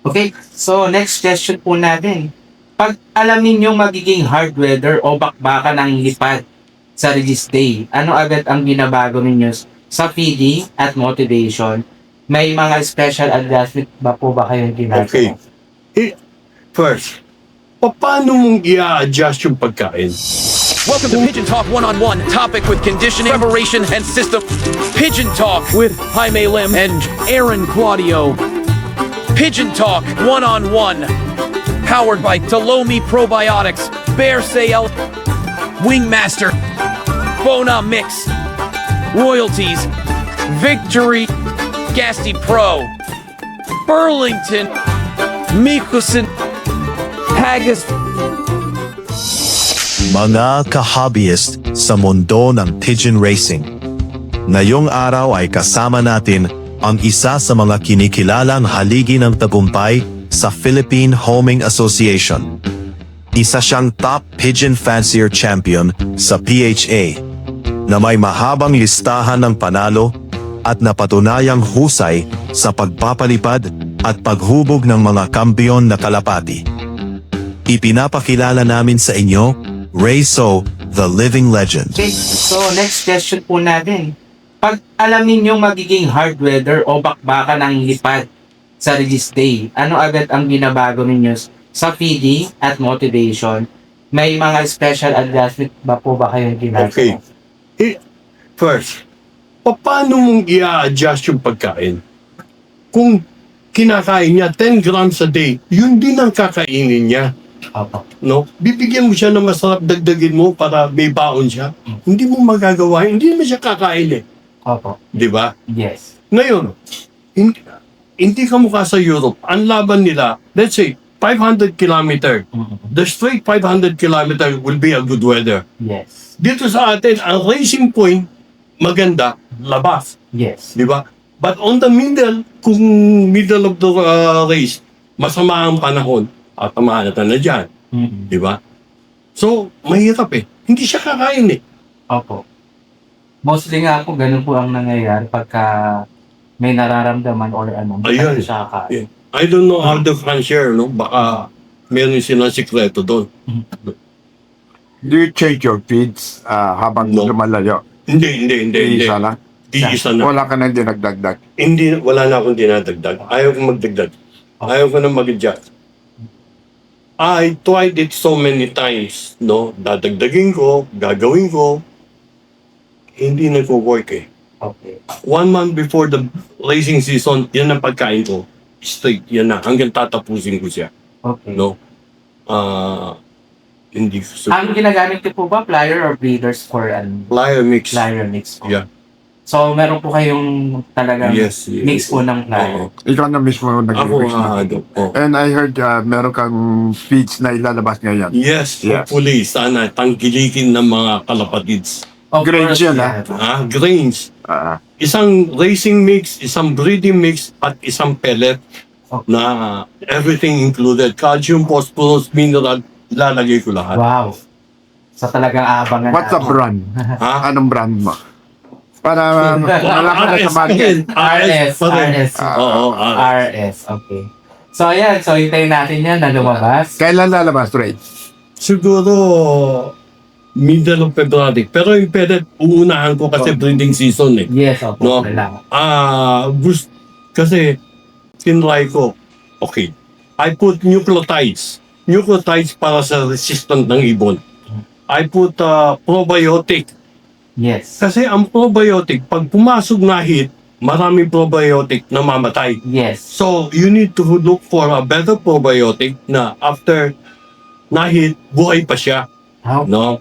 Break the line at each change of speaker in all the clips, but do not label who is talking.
Okay, so next question po natin. Pag alamin yung magiging hard weather o bakbakan ng lipad sa release day, ano agad ang binabago ninyo sa feeding at motivation? May mga special adjustment ba po ba kayong ginagawa?
Okay. First, paano mong i-adjust yung pagkain?
Welcome to Pigeon Talk One-on-One, topic with conditioning, preparation, and system. Pigeon Talk with Jaime Lim and Aaron Claudio. Pigeon Talk One-on-One, powered by Delomi Probiotics, Bear Sale, Wingmaster, Bona Mix, Royalties, Victory, Gasty Pro, Burlington, Mikusin, Haggis.
Mga ka-hobbyist sa mundo ng pigeon racing. Ngayong araw ay kasama natin ang isa sa mga kinikilalang haligi ng tagumpay sa Philippine Homing Association. Isa siyang top pigeon fancier champion sa PHA na may mahabang listahan ng panalo at napatunayang husay sa pagpapalipad at paghubog ng mga kampiyon na kalapati. Ipinapakilala namin sa inyo, Ray So, the living legend.
Okay, so next question po natin. Pag alamin yung magiging hard weather o bakbakan ng lipad sa release day, ano agad ang binabago ninyo sa feeding at motivation? May mga special adjustment ba po ba kayong ginagawa?
Okay. First, paano mong i-adjust yung pagkain? Kung kinakain niya 10 grams a day, yun din ang kakainin niya.
Opo.
No? Bibigyan mo siya ng masarap, dagdagin mo para may baon siya. Hindi mo magagawa, hindi naman siya kakain eh.
Opo.
Di ba?
Yes.
Ngayon, hindi ka mukha sa Europe. Ang laban nila, let's say, 500 kilometer. The straight 500 kilometer will be a good weather.
Yes.
Dito sa atin, ang racing point, maganda, labas.
Yes.
Di ba? But on the middle, kung middle of the race, masama ang panahon, at tamahanatan na dyan. Di ba? So, mahirap eh. Hindi siya kakain eh.
Opo. Mostly nga po, ganun po ang nangyayari pagka may nararamdaman or ano.
Ayun.
Hindi siya kakain.
I don't know how the fancier, no? Baka meron silang sikreto doon.
Do you change your feeds habang
No.
lumalayo?
Hindi.
Isa lang?
Iisa na.
Wala ka nang dinagdagdag.
Hindi, wala na akong dinadagdag. Ayaw ko magdagdag. Ayaw ko na mag-adjust. I tried it so many times, no? Dadagdagin ko, gagawin ko. Hindi nagwo-work eh.
Okay.
1 month before the racing season, yan ang pagkain ko. Straight, yan na. Hanggang tatapusin ko siya.
Okay.
No? Hindi ko
Ang ginagamit ko po ba, plier or breeders for
Flyer mix.
plier mix po?
Yeah.
So, meron po kayong talagang
Yes.
mix po ng plier.
Oo.
Ikaw na mismo
Ako
nag-mix na.
oh.
And I heard meron kang feeds na ilalabas ngayon.
Yes,
Yeah.
hopefully, sana tangkilikin ng mga kalapatids.
Of
Grains
course,
yun,
yeah.
Grains.
Ah,
Isang racing mix, isang breeding mix, at isang pellet na everything included. Calcium, phosphorus, mineral, ilalagay ko lahat.
Wow. So, talagang aabangan
what's the
natin.
brand?
Ha?
Anong brand mo? Para malakas na sa market.
RS.
Oo, RS.
RS, okay. So, ayan. So, hintayin natin yan na lumabas.
Kailan lalabas, Ray?
Siguro middle of February. Pero yung pellet, uunahan ko kasi breeding season eh.
Yes, opo.
No?
Kailangan.
Kasi tinry ko. Okay. I put nucleotides. Nucleotides para sa resistant ng ibon. I put probiotic.
Yes.
Kasi ang probiotic, pag pumasok na heat, maraming probiotic na mamatay.
Yes.
So, you need to look for a better probiotic na after na heat, buhay pa siya.
How?
No?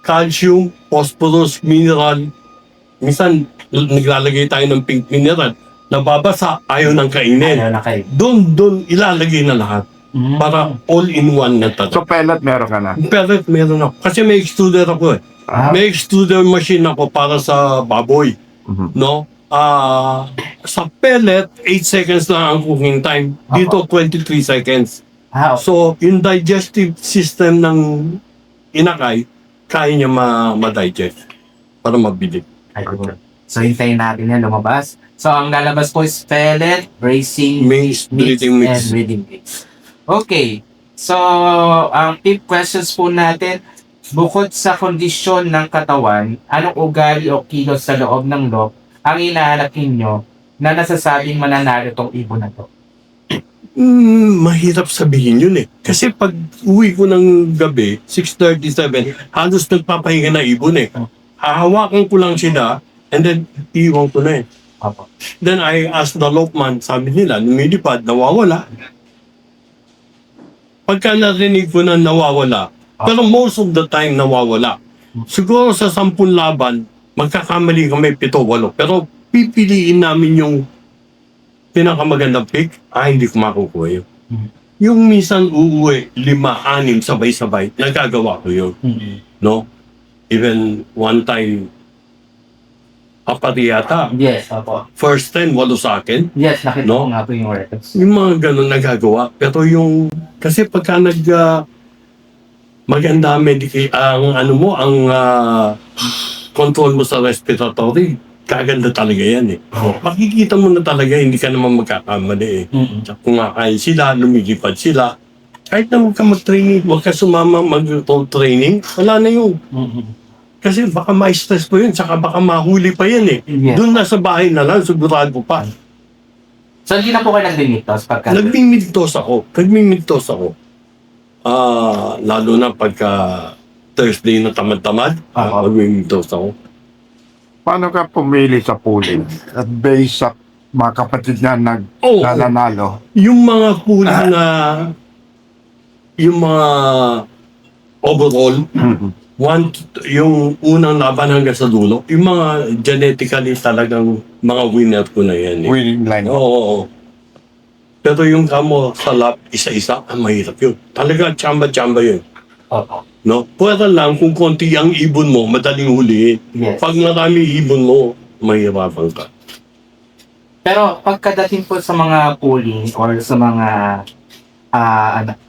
Calcium, phosphorus, mineral. Minsan, naglalagay tayo ng pink mineral. Nababasa, ayaw nang kainin.
Ayaw na kayo.
Doon ilalagay na lahat. Para all-in-one na
So
talaga.
pellet meron ka na.
Pellet meron ako. Kasi may extruder ako eh.
Ah.
May extruder machine ako para sa baboy.
Mhm.
No? Sa pellet, 8 seconds lang ang cooking time. Dito, 23 seconds.
How?
So, yung digestive system ng inakay, kaya niya ma-digest para mabilis.
Ayun. So, hintayin natin yan lumabas. So, ang lalabas po is pellet, bracing,
Mix, breeding
and
mix.
breeding mix. Okay. So, ang tip questions po natin, bukod sa kondisyon ng katawan, anong ugali o kilos sa loob ng loob ang hinahanap ninyo na nasasabing mananalo tong ibon na to?
Mahirap sabihin yun eh. Kasi pag uwi ko ng gabi, 6:37, halos nagpapahinga na ibon eh. Hahawakan ko lang sila, and then iwan ko na eh.
Opo.
Then I asked the lockman, sabi nila, lumilipad, nawawala. Pagka narinig ko na nawawala, pero most of the time nawawala. Siguro sa 10 laban, magkakamali kami 7-8. Pero pipiliin namin yung pinakamagandang pick, hindi ko makukuha yun. Yung minsan uuwi, 5-6, sabay-sabay, nagagawa ko yun. No? Even one time, apat yata.
Yes, opo.
First 10, 8 sa akin.
Yes, nakita
No?
ko nga po yung records.
Yung mga ganun nagagawa. Pero yung, kasi pagka maganda ang control mo sa respiratory, kaganda talaga yan eh. Makikita mo na talaga, hindi ka naman magkakamali eh. Kumakain sila, lumilipad sila. Kahit na huwag ka mag-training, huwag ka sumama mag-training, wala na yun. Kasi baka ma-stress po yun, saka baka mahuli pa yan eh.
Yes.
Doon na sa bahay na lang, sigurado pa.
So, hindi na po kayo naglimitos pagka...
Nagmimigtos ako. Lalo na pagka Thursday na tamad-tamad, magmimigtos ako.
Paano ka pumili sa pooling? At based sa mga kapatid niya nananalo?
Yung mga kulang na yung mga overall, yung unang laban hanggang sa dulo, yung mga genetically talagang mga winner ko na yan.
Winning line.
Oo. Pero yung kamo sa lap, isa-isa, mahirap yun. Talaga, tsamba-tsamba yun.
Opo.
No? Pwera lang kung konti ang ibon mo, madaling huliin.
Yes.
Pag marami ibon mo, mahirapan ka.
Pero pagkadating po sa mga pooling or sa mga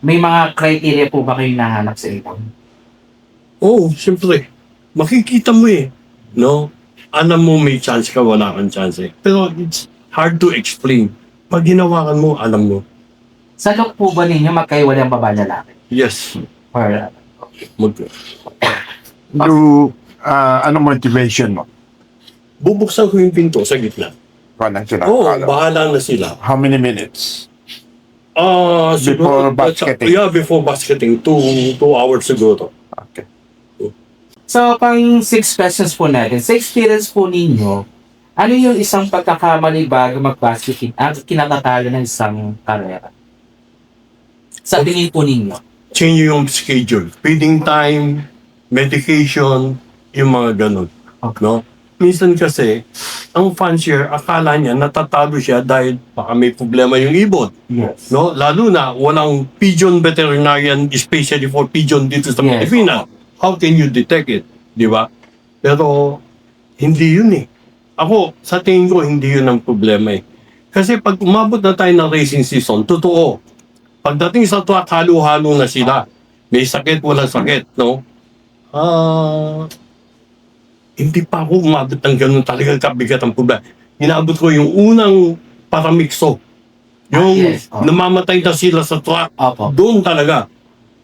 may mga criteria po ba kayo nahanap sa ibon?
Oo, siyempre. Makikita mo eh. No? Alam mo may chance ka, wala kang chance eh. Pero it's hard to explain. Pag ginawakan mo, alam mo.
Sa look po ba ninyo magkaiwalay ang babae lalaki?
Yes.
Or
Ano motivation mo?
Bubuksan ko yung pinto sa gitna.
Paano sila?
Oo, bahala na sila.
How many minutes?
Siguro,
Before basketing?
Yeah, before basketing. 2 hours siguro.
Okay.
So, pang 6 questions po natin. Sa experience po ninyo, ano yung isang pagkakamali bago mag-basketing ang kinatatalo ng isang karera? Sa tingin po ninyo?
Change yung schedule. Feeding time, medication, yung mga ganun.
Okay.
No? Minsan kasi, ang fancier, akala niya natatalo siya dahil baka may problema yung ibon.
Yes.
No? Lalo na, walang pigeon veterinarian, especially for pigeon dito sa
Yes.
Pilipinas. How can you detect it? Di ba? Pero, hindi yun eh. Ako, sa tingin ko, hindi yun ang problema eh. Kasi pag umabot na tayo ng racing season, totoo, pagdating sa truck, halo-halo na sila. May sakit, walang sakit, no? Hindi pa ako umabot ng ganun talagang kabigat ang problema. Inaabot ko yung unang paramikso. Yung
Yes.
namamatay na sila sa truck.
Opo.
Doon talaga.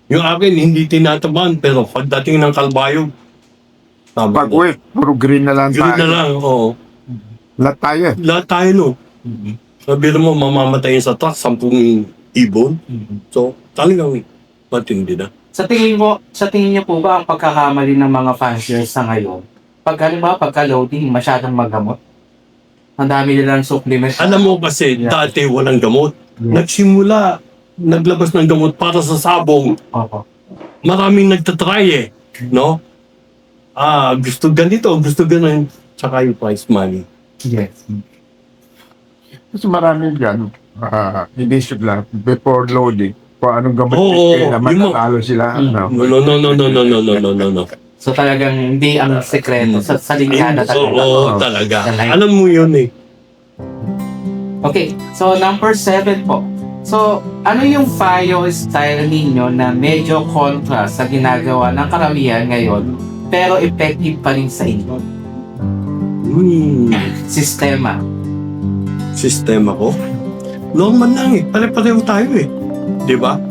Yung akin, hindi tinataban, pero pagdating ng kalbayog, sabi
Pag
ko,
wait, puro green na lang
yun na
tayo.
lang, oo.
Lahat tayo.
Lahat tayo, no? Sabi mo, mamamatay sa truck, 10 ibon. So, talagang matindi na.
Sa tingin niyo po ba ang pagkakamali ng mga fanciers sa ngayon? Pagka-loading, masyadong magamot? Ang dami nilang supplement.
Alam mo kasi,
Yeah.
dati walang gamot.
Yeah.
Nagsimula, naglabas ng gamot para sa sabong.
Opo.
Maraming nagtatry eh. No? Gusto ganito, gusto ganun. Tsaka yung price money.
Yes.
Kasi marami dyan, inisip lang, before loading, kung anong gamot
Oo,
na
yung
matatalo sila.
No, no.
So talagang hindi ang sekreto sa linyana talaga.
Oo, talaga.
Talaga.
Alam mo yun eh.
Okay, so number 7 po. So, ano yung payo style ninyo na medyo contrast sa ginagawa ng karamihan ngayon pero effective pa rin sa inyo? Sistema.
Sistema ko? Normal lang eh. Pare-pareho tayo eh. Di ba?